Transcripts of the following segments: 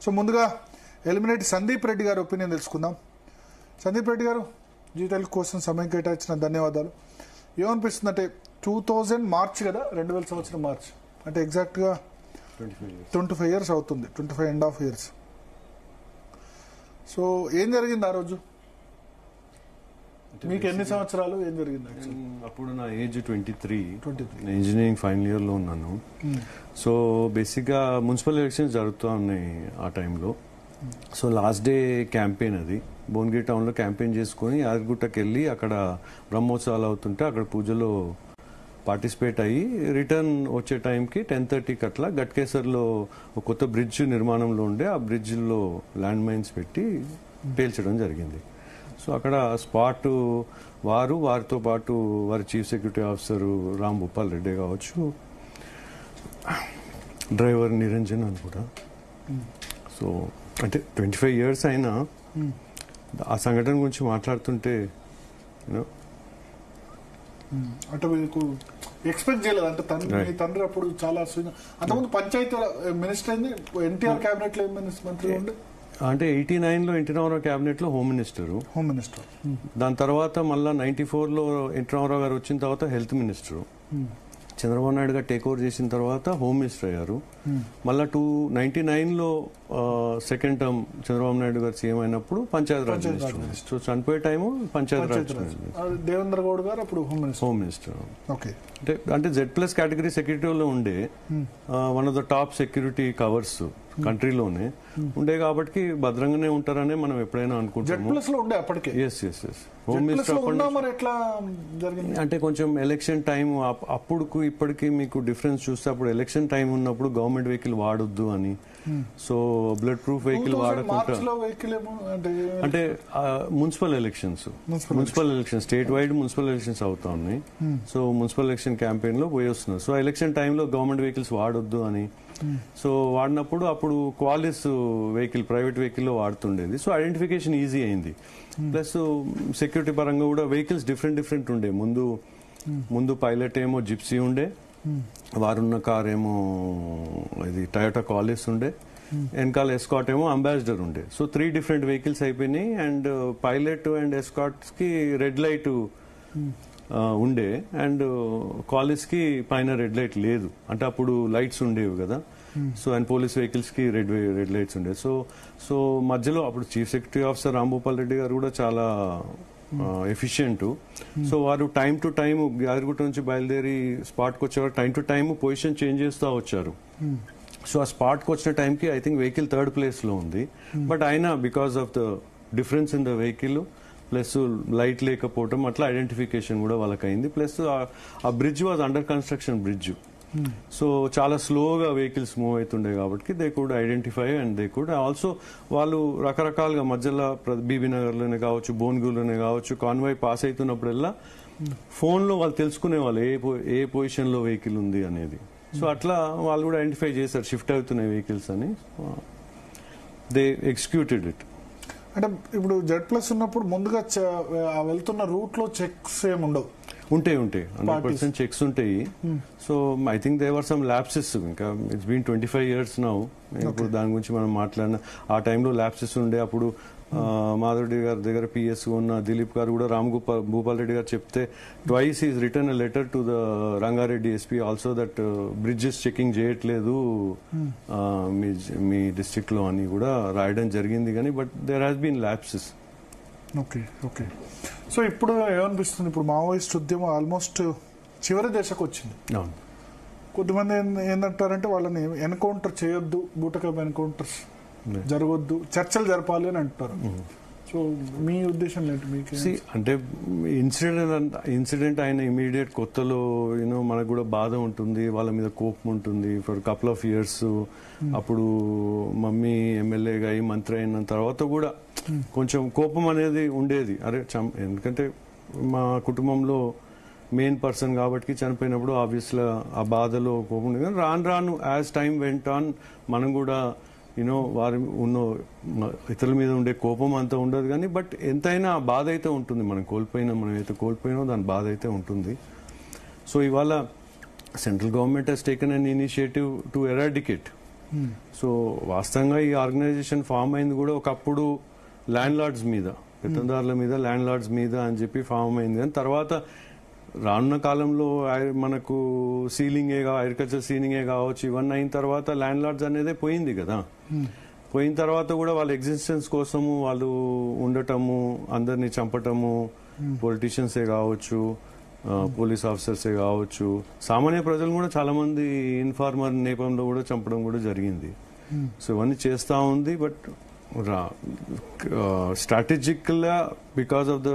So ముందుగా eliminate Sandeep Reddy గారి opinion తెలుసుకుందాం. సందీప్ రెడ్డి గారు, జీ తెలుగు కోసం సమయం కేటాయించిన ధన్యవాదాలు. ఏమనిపిస్తుంది అంటే 2000 మార్చ్ కదా, 2000 సంవత్సరం మార్చ్ అంటే ఎగ్జాక్ట్గా 25 ఇయర్స్ అవుతుంది, 25.5 ఇయర్స్. సో ఏం జరిగింది ఆ రోజు? మీకు ఎన్ని సంవత్సరాలు, ఏం జరిగింది? అప్పుడు నా ఏజ్ 23, ఇంజనీరింగ్ ఫైనల్ ఇయర్లో ఉన్నాను. సో బేసిక్గా మున్సిపల్ ఎలక్షన్స్ జరుగుతూ ఉన్నాయి ఆ టైంలో. సో లాస్ట్ డే క్యాంపెయిన్, అది భువనగిరి టౌన్లో క్యాంపెయిన్ చేసుకుని యాదగిరిగుట్టకి వెళ్ళి అక్కడ బ్రహ్మోత్సవాలు అవుతుంటే అక్కడ పూజలో పార్టిసిపేట్ అయ్యి రిటర్న్ వచ్చే టైంకి 10:30కి అట్లా గట్కేసర్లో ఒక కొత్త బ్రిడ్జ్ నిర్మాణంలో ఉండే ఆ బ్రిడ్జ్లో ల్యాండ్ మైన్స్ పెట్టి పేల్చడం జరిగింది. సో అక్కడ స్పాట్ వారితో పాటు వారి chief security officer Ram Bhupal Reddy కావచ్చు, డ్రైవర్ నిరంజన్ అని కూడా. సో అంటే 25 ఇయర్స్ అయినా ఆ సంఘటన గురించి మాట్లాడుతుంటే అంటే మీకు ఎక్స్పెక్ట్ చేయలేదు అంటే మీ తండ్రి అప్పుడు చాలా అంతకుముందు పంచాయతీ మినిస్టర్ అయింది, ఎన్టీఆర్ క్యాబినెట్ లో మంత్రి ఉండే. అంటే 89లో ఎన్టీ రామారావు క్యాబినెట్ లో హోమ్ మినిస్టర్. దాని తర్వాత మళ్ళీ 94లో ఎన్టీ రామారావు గారు వచ్చిన తర్వాత హెల్త్ మినిస్టర్. చంద్రబాబు నాయుడు గారు టేక్ ఓవర్ చేసిన తర్వాత హోమ్ మినిస్టర్ అయ్యారు. మళ్ళీ 99లో second term Chandrababu Naidu garu CM అయినప్పుడు పంచాయతీరాజ్ మినిస్టర్. సో చనిపోయే టైము పంచాయతీరాజ్ దేవేంద్ర గౌడ్ గారు అప్పుడు హోమ్ మినిస్టర్. అంటే Z+ కేటగిరీ సెక్యూరిటీలో ఉండే one of the top security covers కంట్రీలోనే ఉండే కాబట్టి భద్రంగానే ఉంటారనే మనం ఎప్పుడైనా అనుకుంటాము. అంటే కొంచెం ఎలక్షన్ టైం అప్పుడు ఇప్పటికి మీకు డిఫరెన్స్ చూస్తే అప్పుడు ఎలక్షన్ టైం ఉన్నప్పుడు గవర్నమెంట్ వెహికల్ వాడొద్దు అని, సో బ్లడ్ ప్రూఫ్ వెహికల్ వాడకుండా అంటే municipal elections state wide municipal elections అవుతా ఉన్నాయి. సో మున్సిపల్ ఎలక్షన్ క్యాంపెయిన్ లో పోయి వస్తున్నారు. సో ఎలక్షన్ టైంలో గవర్నమెంట్ వెహికల్స్ వాడొద్దు అని, సో వాడినప్పుడు అప్పుడు క్వాలిస్ వెహికల్ ప్రైవేట్ వెహికల్లో వాడుతుండేది. సో ఐడెంటిఫికేషన్ ఈజీ అయింది. ప్లస్ సెక్యూరిటీ పరంగా కూడా వెహికల్స్ డిఫరెంట్ ఉండే. ముందు పైలట్ ఏమో జిప్సీ ఉండే, వారున్న కార్ ఏమో ఇది టయోటా క్వాలిస్ ఉండే, వెనకాల ఎస్కాట్ ఏమో అంబాసిడర్ ఉండే. సో 3 డిఫరెంట్ వెహికల్స్ అయిపోయినాయి. అండ్ పైలట్ అండ్ ఎస్కాట్స్ కి రెడ్ లైట్ ఉండే, అండ్ కాలేజ్ కి పైన రెడ్ లైట్ లేదు. అంటే అప్పుడు లైట్స్ ఉండేవి కదా. సో అండ్ పోలీస్ వెహికల్స్ కి రెడ్ లైట్స్ ఉండే. సో మధ్యలో అప్పుడు chief secretary officer Ram Bhupal Reddy గారు కూడా చాలా ఎఫిషియెంట్. సో వారు టైం టు టైం యాదగిరిగుట్ట నుంచి బయలుదేరి స్పాట్కి వచ్చేవారు time to time position change చేస్తూ వచ్చారు. సో ఆ స్పాట్కి వచ్చిన టైంకి ఐ థింక్ వెహికల్ 3rd ప్లేస్లో ఉంది. బట్ అయినా because of the difference in the vehicle plus light లేకపోవటం అట్లా ఐడెంటిఫికేషన్ కూడా వాళ్ళకి అయింది. ప్లస్ ఆ bridge was under construction bridge. So చాలా స్లోగా వెహికల్స్ మూవ్ అవుతుండే కాబట్టి they could identify and they could also వాళ్ళు రకరకాలుగా మధ్యలో బీబీ నగర్లోనే కావచ్చు, భువనగిరిలోనే కావచ్చు, కాన్వాయ్ పాస్ అవుతున్నప్పుడల్లా ఫోన్లో వాళ్ళు తెలుసుకునే వాళ్ళు ఏ పొజిషన్లో వెహికల్ ఉంది అనేది. సో అట్లా వాళ్ళు కూడా ఐడెంటిఫై చేశారు షిఫ్ట్ అవుతున్నాయి వెహికల్స్ అని. They executed it. అంటే ఇప్పుడు Z+ ఉన్నప్పుడు ముందుగా వెళ్తున్న రూట్ లో చెక్స్ ఏమి ఉండవు? ఉంటాయి 100% చెక్స్ ఉంటాయి. So I think they were some lapses. ఇంకా ఇట్స్ బీన్ 25 ఇయర్స్ నౌ. ఇప్పుడు దాని గురించి మనం మాట్లాడిన ఆ టైంలో ల్యాప్సెస్ ఉండే. అప్పుడు మాధవరెడ్డి గారి దగ్గర PS ఉన్న దిలీప్ గారు కూడా రామ్ భూపాల్ రెడ్డి గారు చెప్తే twice is return a letter to the Rangareddy SP also that bridges checking చేయట్లేదు మీ డిస్ట్రిక్ట్ లో అని కూడా రాయడం జరిగింది. కానీ but there has been lapses. Okay. So ఇప్పుడు ఏమనిపిస్తుంది, ఇప్పుడు మావోయిస్ట్ ఉద్యమం ఆల్మోస్ట్ చివరి దశకు వచ్చింది. కొద్దిమంది ఏంటంటారంటే వాళ్ళని ఎన్కౌంటర్ చేయొద్దు, బూటకప్ ఎన్కౌంటర్స్ జరగొద్దు, చర్చలు జరపాలి అని అంటారు. సో మీ ఉద్దేశం ఏంటి? మీకు అంటే ఇన్సిడెంట్ అయిన ఇమీడియట్ కొత్తలో మనకు కూడా బాధ ఉంటుంది, వాళ్ళ మీద కోపం ఉంటుంది. ఫర్ కపుల్ ఆఫ్ ఇయర్స్ అప్పుడు మమ్మీ ఎమ్మెల్యేగా అయ్యి మంత్రి అయిన తర్వాత కూడా కొంచెం కోపం అనేది ఉండేది. అరే ఎందుకంటే మా కుటుంబంలో మెయిన్ పర్సన్ కాబట్టి చనిపోయినప్పుడు ఆబ్వియస్గా ఆ బాధలో కోపం ఉండేది. కానీ రాను యాజ్ టైం వెంట్ ఆన్ మనం కూడా వారి ఉన్న ఇతరుల మీద ఉండే కోపం అంతా ఉండదు. కానీ బట్ ఎంతైనా ఆ బాధ అయితే ఉంటుంది. మనం ఏదైతే కోల్పోయినా దాని బాధ అయితే ఉంటుంది. సో ఇవాళ central government has taken an initiative to eradicate so వాస్తవంగా ఈ ఆర్గనైజేషన్ ఫామ్ అయింది కూడా ఒకప్పుడు ల్యాండ్ లార్డ్స్ మీద, పెత్తందారుల మీద, ల్యాండ్ లార్డ్స్ మీద అని చెప్పి ఫామ్ అయింది. కానీ తర్వాత రానున్న కాలంలో మనకు అగ్రికల్చర్ సీలింగే కావచ్చు, ఇవన్నీ అయిన తర్వాత ల్యాండ్ లార్డ్స్ అనేదే పోయింది కదా. పోయిన తర్వాత కూడా వాళ్ళ ఎగ్జిస్టెన్స్ కోసము వాళ్ళు ఉండటము, అందరినీ చంపటము, పొలిటీషియన్సే కావచ్చు, పోలీస్ ఆఫీసర్సే కావచ్చు, సామాన్య ప్రజలు కూడా చాలా మంది ఇన్ఫార్మర్ నేపథ్యంలో కూడా చంపడం కూడా జరిగింది. సో ఇవన్నీ చేస్తూ ఉంది. బట్ స్ట్రాటజికల్ గా బికాస్ ఆఫ్ ద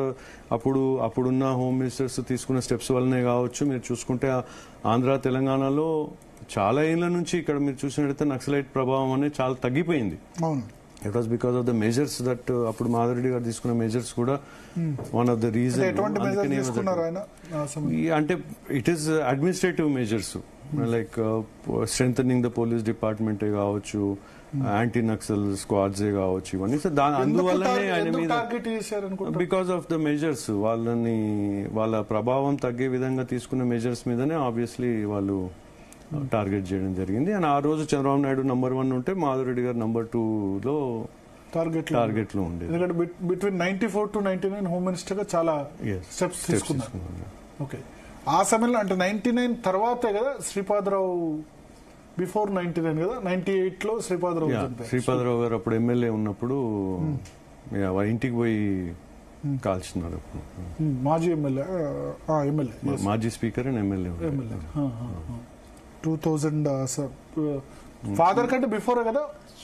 అప్పుడున్న హోమ్ మినిస్టర్స్ తీసుకున్న స్టెప్స్ వల్లనే కావచ్చు. మీరు చూసుకుంటే ఆంధ్ర తెలంగాణలో చాలా ఏళ్ల నుంచి ఇక్కడ మీరు చూసినట్టయితే నక్సలైట్ ప్రభావం అనేది చాలా తగ్గిపోయింది. It was because of the measures that అప్పుడు మాధవరెడ్డి గారు తీసుకున్న మెజర్స్ కూడా వన్ ఆఫ్ ద రీజన్. అంటే it is administrative measures like strengthening the police డిపార్ట్మెంటే కావచ్చు, యాంటీ నక్సల్ స్క్వాడ్సే కావచ్చు, ఇవన్నీ. సో అందువల్లనే ఆయన మీద బికాస్ ఆఫ్ ద మెజర్స్ వాళ్ళ ప్రభావం తగ్గే విధంగా తీసుకున్న మెజర్స్ మీదనే ఆబ్వియస్లీ వాళ్ళు టార్గెట్ చేయడం జరిగింది. అండ్ ఆ రోజు చంద్రబాబు నాయుడు నంబర్ 1 ఉంటే మాధవరెడ్డి గారు నంబర్ 2లో టార్గెట్ లో ఉండేది. ఎందుకంటే బిట్వీన్ 94 to 99 హోమ్ మినిస్టర్ గా చాలా స్టెప్స్ తీసుకున్నారు. ఓకే, ఆ సమయంలో అంటే 99 తర్వాతే కదా శ్రీపాదరావు, బిఫోర్ 99 కదా, 98 లో శ్రీపాదరావు గారు అప్పుడు ఎమ్మెల్యే ఉన్నప్పుడు ఇంటికి పోయి కాల్చినారు. మాజీ ఎమ్మెల్యే, మాజీ స్పీకర్ అండ్ ఎమ్మెల్యే 2000 ఫాదర్ కంటే బిఫోర్ కదా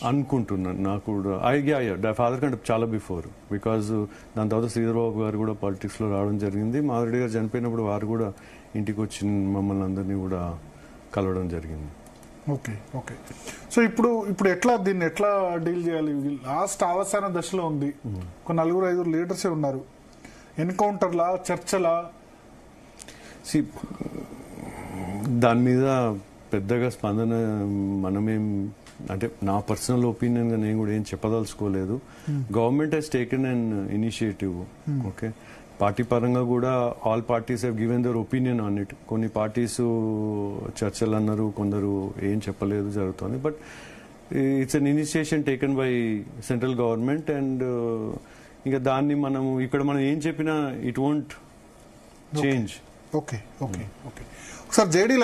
అనుకుంటున్నాను. నాకు కూడా ఫాదర్ కంటే చాలా బిఫోర్, బికాజ్ దాని తర్వాత శ్రీధర్బాబు గారు కూడా పాలిటిక్స్ లో రావడం జరిగింది. మాధవరెడ్డి గారు చనిపోయినప్పుడు వారు కూడా ఇంటికి వచ్చి మమ్మల్ని అందరినీ కూడా కలవడం జరిగింది. Okay okay. సో ఇప్పుడు దీన్ని ఎట్లా డీల్ చేయాలి? లాస్ట్ అవసాన దశలో ఉంది. ఒక 4-5 లీడర్సే ఉన్నారు. ఎన్కౌంటర్లా, చర్చలా? దాని మీద పెద్దగా స్పందన మనమేం, అంటే నా పర్సనల్ ఒపీనియన్ గా నేను కూడా ఏం చెప్పదలుచుకోలేదు. Government has taken an initiative. Okay, party పరంగా కూడా all parties have given their opinion on it. కొన్ని పార్టీస్ చర్చలు అన్నారు, కొందరు ఏం చెప్పలేదు, జరుగుతుంది. But it's an initiation taken by central government. And ఇంకా దాన్ని మనం ఏం చెప్పినా it won't change. Okay okay okay. ఒకసారి జేడీ